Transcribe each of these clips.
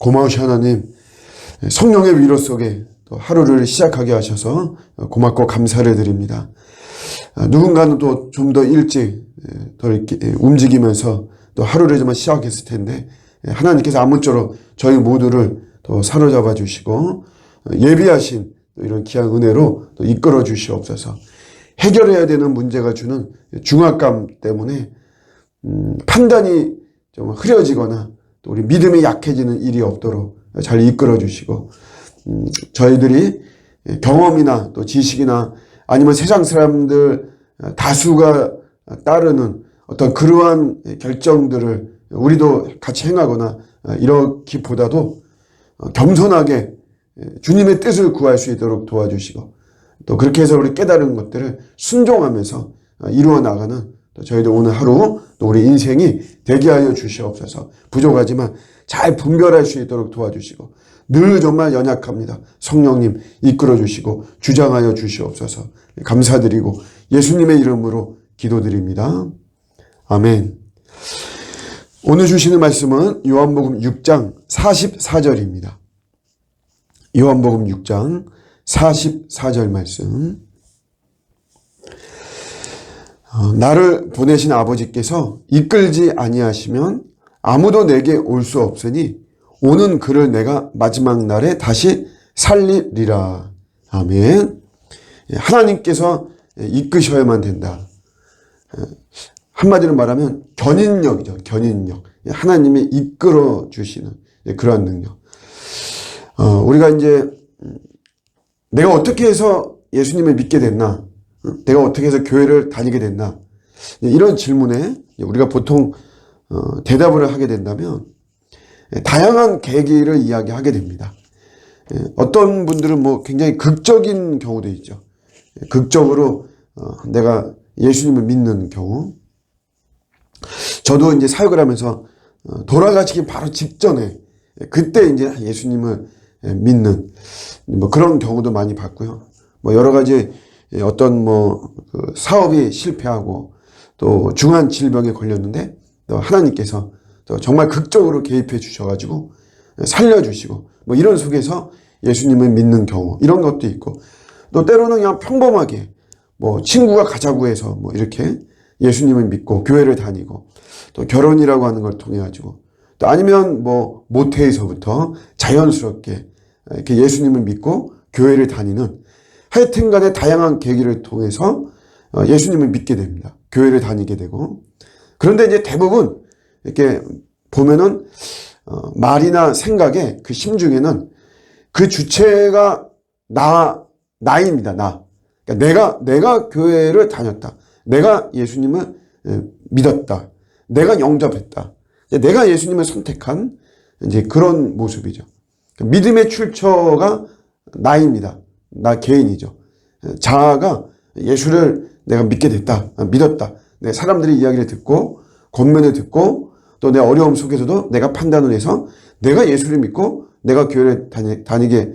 고마우신 하나님, 성령의 위로 속에 또 하루를 시작하게 하셔서 고맙고 감사를 드립니다. 누군가는 또 좀 더 일찍 더 이렇게 움직이면서 또 하루를 좀 시작했을 텐데, 하나님께서 아무쪼록 저희 모두를 또 사로잡아 주시고 예비하신 이런 귀한 은혜로 또 이끌어 주시옵소서. 해결해야 되는 문제가 주는 중압감 때문에 판단이 좀 흐려지거나 또 우리 믿음이 약해지는 일이 없도록 잘 이끌어 주시고, 저희들이 경험이나 또 지식이나 아니면 세상 사람들 다수가 따르는 어떤 그러한 결정들을 우리도 같이 행하거나 이러기보다도 겸손하게 주님의 뜻을 구할 수 있도록 도와주시고, 또 그렇게 해서 우리 깨달은 것들을 순종하면서 이루어 나가는 또 저희도 오늘 하루 또 우리 인생이 되게 하여 주시옵소서. 부족하지만 잘 분별할 수 있도록 도와주시고, 늘 정말 연약합니다. 성령님 이끌어 주시고 주장하여 주시옵소서. 감사드리고 예수님의 이름으로 기도드립니다. 아멘. 오늘 주시는 말씀은 요한복음 6장 44절입니다. 요한복음 6장 44절 말씀. 나를 보내신 아버지께서 이끌지 아니하시면 아무도 내게 올 수 없으니 오는 그를 내가 마지막 날에 다시 살리리라. 아멘. 하나님께서 이끄셔야만 된다. 한마디로 말하면 견인력이죠. 견인력. 하나님이 이끌어 주시는 그러한 능력. 우리가 이제 내가 어떻게 해서 예수님을 믿게 됐나? 내가 어떻게 해서 교회를 다니게 됐나? 이런 질문에 우리가 보통 대답을 하게 된다면 다양한 계기를 이야기하게 됩니다. 어떤 분들은 뭐 굉장히 극적인 경우도 있죠. 극적으로 내가 예수님을 믿는 경우. 저도 이제 사역을 하면서 돌아가시기 바로 직전에 그때 이제 예수님을 믿는 뭐 그런 경우도 많이 봤고요. 뭐 여러 가지 어떤 뭐 그 사업이 실패하고 또 중한 질병에 걸렸는데 또 하나님께서 또 정말 극적으로 개입해 주셔가지고 살려주시고 뭐 이런 속에서 예수님을 믿는 경우, 이런 것도 있고, 또 때로는 그냥 평범하게 뭐 친구가 가자고 해서 뭐 이렇게 예수님을 믿고 교회를 다니고, 또 결혼이라고 하는 걸 통해 가지고, 또 아니면 뭐 모태에서부터 자연스럽게 이렇게 예수님을 믿고 교회를 다니는, 하여튼 간에 다양한 계기를 통해서 예수님을 믿게 됩니다. 교회를 다니게 되고. 그런데 이제 대부분 이렇게 보면은 말이나 생각에 그 심중에는 그 주체가 나입니다. 나. 그러니까 내가 교회를 다녔다. 내가 예수님을 믿었다. 내가 영접했다. 내가 예수님을 선택한 이제 그런 모습이죠. 믿음의 출처가 나입니다. 나 개인이죠. 자아가 예수를 내가 믿게 됐다. 믿었다. 내 사람들의 이야기를 듣고 권면을 듣고 또 내 어려움 속에서도 내가 판단을 해서 내가 예수를 믿고 내가 교회를 다니게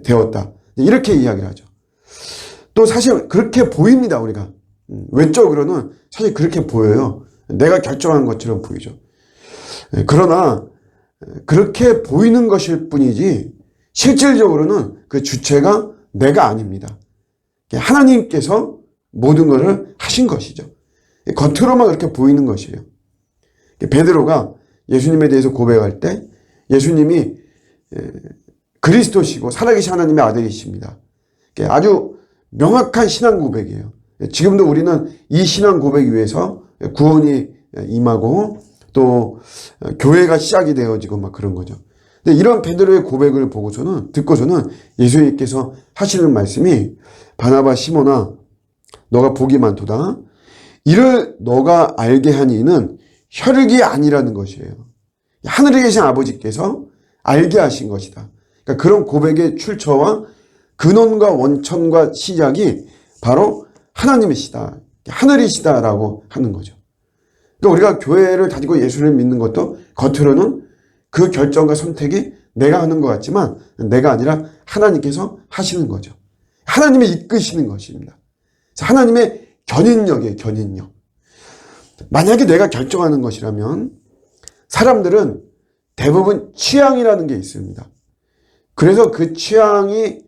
되었다. 이렇게 이야기를 하죠. 또 사실 그렇게 보입니다. 우리가 외적으로는 사실 그렇게 보여요. 내가 결정한 것처럼 보이죠. 그러나 그렇게 보이는 것일 뿐이지 실질적으로는 그 주체가 내가 아닙니다. 하나님께서 모든 것을 하신 것이죠. 겉으로만 그렇게 보이는 것이에요. 베드로가 예수님에 대해서 고백할 때 예수님이 그리스도시고 살아계신 하나님의 아들이십니다. 아주 명확한 신앙 고백이에요. 지금도 우리는 이 신앙 고백 위에서 구원이 임하고 또 교회가 시작이 되어지고 막 그런 거죠. 근데 이런 베드로의 고백을 듣고서는 예수님께서 하시는 말씀이, 바나바 시몬아 너가 복이 많도다. 이를 너가 알게 하니 이는 혈육이 아니라는 것이에요. 하늘에 계신 아버지께서 알게 하신 것이다. 그러니까 그런 고백의 출처와 근원과 원천과 시작이 바로 하나님이시다. 하늘이시다라고 하는 거죠. 그러니까 우리가 교회를 다니고 예수를 믿는 것도 겉으로는 그 결정과 선택이 내가 하는 것 같지만 내가 아니라 하나님께서 하시는 거죠. 하나님이 이끄시는 것입니다. 하나님의 견인력이에요. 견인력. 만약에 내가 결정하는 것이라면 사람들은 대부분 취향이라는 게 있습니다. 그래서 그 취향이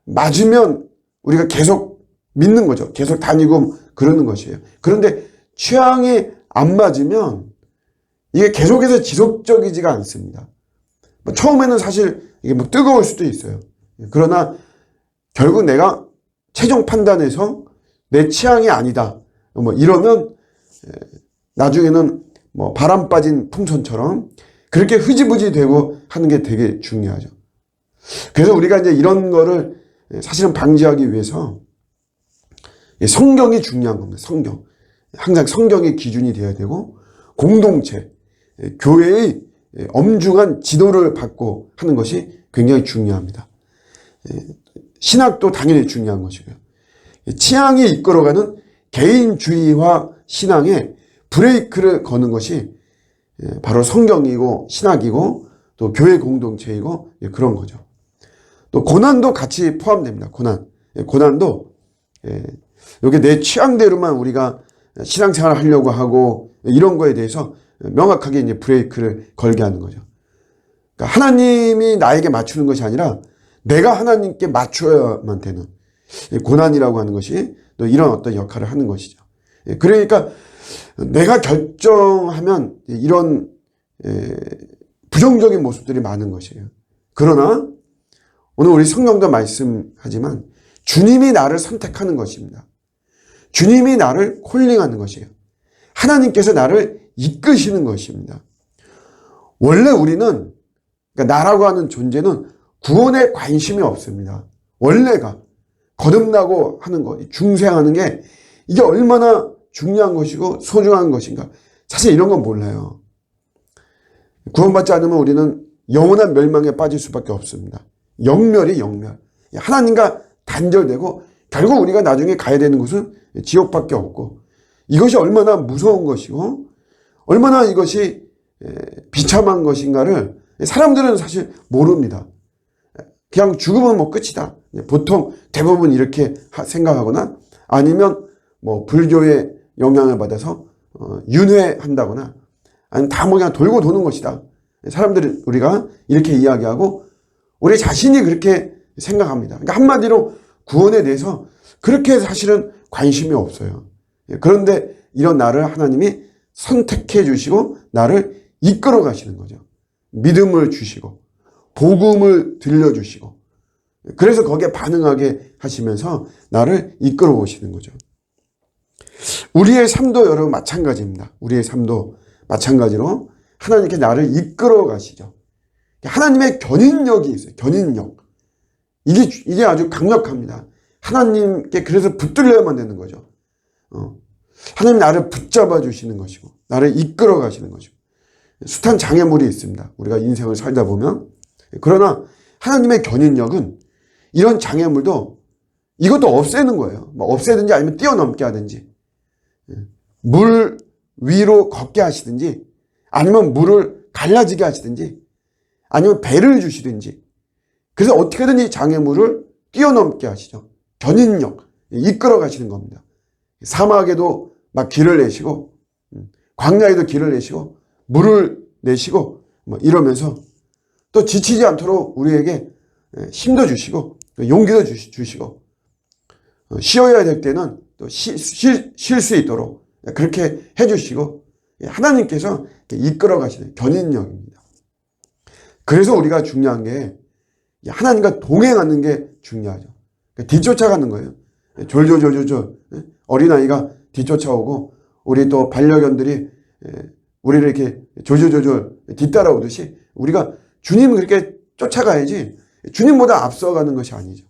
맞으면 우리가 계속 믿는 거죠. 계속 다니고 그러는 것이에요. 그런데 취향이 안 맞으면 이게 계속해서 지속적이지가 않습니다. 처음에는 사실 이게 뭐 뜨거울 수도 있어요. 그러나 결국 내가 최종 판단해서 내 취향이 아니다, 뭐 이러면 나중에는 뭐 바람 빠진 풍선처럼 그렇게 흐지부지 되고 하는 게 되게 중요하죠. 그래서 우리가 이제 이런 거를 사실은 방지하기 위해서 성경이 중요한 겁니다. 성경. 항상 성경이 기준이 되어야 되고, 공동체, 교회의 엄중한 지도를 받고 하는 것이 굉장히 중요합니다. 신학도 당연히 중요한 것이고요. 취향이 이끌어가는 개인주의와 신앙에 브레이크를 거는 것이 바로 성경이고 신학이고 또 교회 공동체이고 그런 거죠. 또 고난도 같이 포함됩니다. 고난도 여기 내 취향대로만 우리가 신앙생활을 하려고 하고 이런 거에 대해서 명확하게 이제 브레이크를 걸게 하는 거죠. 그러니까 하나님이 나에게 맞추는 것이 아니라 내가 하나님께 맞춰야만 되는 고난이라고 하는 것이 또 이런 어떤 역할을 하는 것이죠. 그러니까 내가 결정하면 이런 부정적인 모습들이 많은 것이에요. 그러나 오늘 우리 성경도 말씀하지만 주님이 나를 선택하는 것입니다. 주님이 나를 콜링하는 것이에요. 하나님께서 나를 이끄시는 것입니다. 원래 우리는, 그러니까 나라고 하는 존재는 구원에 관심이 없습니다. 원래가 거듭나고 하는 것, 중생하는 게 이게 얼마나 중요한 것이고 소중한 것인가. 사실 이런 건 몰라요. 구원받지 않으면 우리는 영원한 멸망에 빠질 수밖에 없습니다. 영멸이 영멸. 하나님과 단절되고 결국 우리가 나중에 가야 되는 곳은 지옥밖에 없고, 이것이 얼마나 무서운 것이고 얼마나 이것이 비참한 것인가를 사람들은 사실 모릅니다. 그냥 죽으면 뭐 끝이다. 보통 대부분 이렇게 생각하거나 아니면 뭐 불교의 영향을 받아서 윤회한다거나 아니면 다 뭐 그냥 돌고 도는 것이다. 사람들이 우리가 이렇게 이야기하고 우리 자신이 그렇게 생각합니다. 그러니까 한마디로 구원에 대해서 그렇게 사실은 관심이 없어요. 그런데 이런 나를 하나님이 선택해 주시고 나를 이끌어 가시는 거죠. 믿음을 주시고 복음을 들려주시고 그래서 거기에 반응하게 하시면서 나를 이끌어 오시는 거죠. 우리의 삶도 여러분 마찬가지입니다. 우리의 삶도 마찬가지로 하나님께 나를 이끌어 가시죠. 하나님의 견인력이 있어요. 견인력. 이게 아주 강력합니다. 하나님께 그래서 붙들려야만 되는 거죠. 하나님 나를 붙잡아 주시는 것이고 나를 이끌어 가시는 것이고 숱한 장애물이 있습니다. 우리가 인생을 살다 보면. 그러나 하나님의 견인력은 이런 장애물도 이것도 없애는 거예요. 뭐 없애든지 아니면 뛰어넘게 하든지 물 위로 걷게 하시든지 아니면 물을 갈라지게 하시든지 아니면 배를 주시든지 그래서 어떻게든 이 장애물을 뛰어넘게 하시죠. 견인력, 이끌어 가시는 겁니다. 사막에도 막 길을 내시고 광야에도 길을 내시고 물을 내시고 뭐 이러면서 또 지치지 않도록 우리에게 힘도 주시고 용기도 주시고 쉬어야 될 때는 또 쉴 수 있도록 그렇게 해주시고 하나님께서 이끌어 가시는 견인력입니다. 그래서 우리가 중요한 게 하나님과 동행하는 게 중요하죠. 뒤쫓아가는 거예요. 졸졸졸졸 어린아이가 뒤쫓아오고 우리 또 반려견들이 우리를 이렇게 졸졸졸졸 뒤따라오듯이 우리가 주님을 그렇게 쫓아가야지 주님보다 앞서가는 것이 아니죠.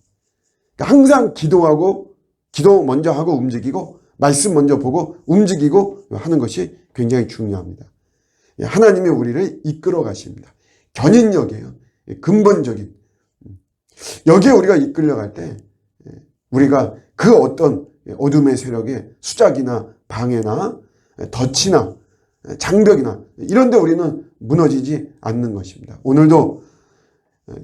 그러니까 항상 기도 먼저 하고 움직이고 말씀 먼저 보고 움직이고 하는 것이 굉장히 중요합니다. 하나님이 우리를 이끌어 가십니다. 견인력이에요. 근본적인. 여기에 우리가 이끌려갈 때 우리가 그 어떤 어둠의 세력의 수작이나 방해나 덫이나 장벽이나 이런 데 우리는 무너지지 않는 것입니다. 오늘도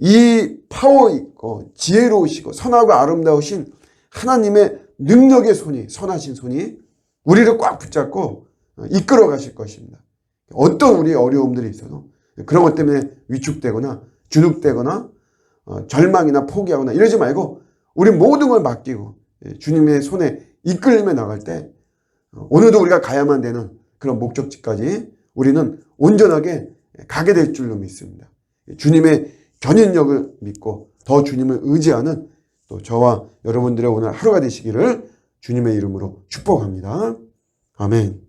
이 파워 있고 지혜로우시고 선하고 아름다우신 하나님의 능력의 손이 선하신 손이 우리를 꽉 붙잡고 이끌어 가실 것입니다. 어떤 우리의 어려움들이 있어도 그런 것 때문에 위축되거나 주눅되거나 절망이나 포기하거나 이러지 말고 우리 모든 걸 맡기고 주님의 손에 이끌림에 나갈 때 오늘도 우리가 가야만 되는 그런 목적지까지 우리는 온전하게 가게 될 줄로 믿습니다. 주님의 견인력을 믿고 더 주님을 의지하는 또 저와 여러분들의 오늘 하루가 되시기를 주님의 이름으로 축복합니다. 아멘.